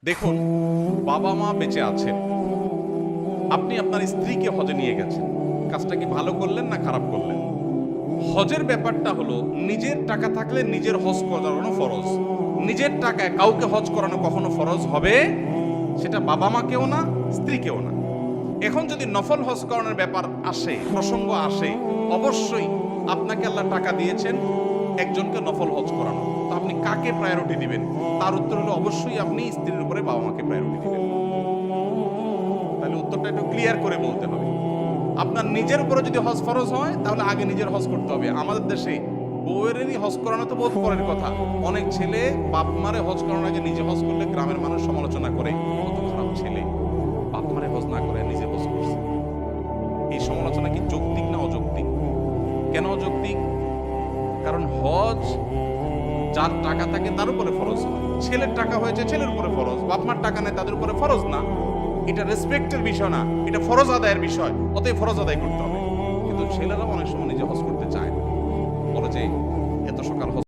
দেখুন, বাবা মা বেঁচে আছেন, আপনি আপনার স্ত্রীকে হজে নিয়ে গেছেন, কাজটা কি ভালো করলেন না খারাপ করলেন? হজের ব্যাপারটা হলো নিজের টাকা থাকলে নিজের হজ করানো ফরজ। নিজের টাকায় কাউকে হজ করানো কখনো ফরজ হবে, সেটা বাবা মাকেও না, স্ত্রীকেও না। এখন যদি নফল হজ করানোর ব্যাপার আসে, প্রসঙ্গ আসে, অবশ্যই আপনাকে আল্লাহ টাকা দিয়েছেন একজনকে নফল হজ করানো, তো আপনি কাকে প্রায়োরিটি দিবেন? তার উত্তর হলো অবশ্যই আপনি স্ত্রীর উপরে বাবা মাকে প্রায়োরিটি দিবেন। তাহলে উত্তরটা একটু ক্লিয়ার করে বলতে হবে। আপনার নিজের উপরে যদি হজ ফরজ হয় তাহলে আগে নিজের হজ করতে হবে। আমাদের দেশে বউয়েরই হজ করানো তো বহুত পরের কথা। অনেক ছেলে বাপ মারে হজ করানোর আগে নিজে হজ করলে গ্রামের মানুষ সমালোচনা করে, কত খারাপ ছেলে, বাপ মারে হজ না করে নিজে হজ করছে। এই সমালোচনা কি যৌক্তিক না অযৌক্তিক? কেন অযৌক্তিক? কারণ হজ যার টাকা থাকে তার উপরে ফরজ হয়। ছেলের টাকা হয়েছে ছেলের উপরে ফরজ, বাপ মার টাকা নেই তাদের উপরে ফরজ না। এটা রেসপেক্টের বিষয় না, এটা ফরজ আদায়ের বিষয়, অতএব ফরজ আদায় করতে হবে। কিন্তু ছেলেরাও অনেক সময় নিজে হজ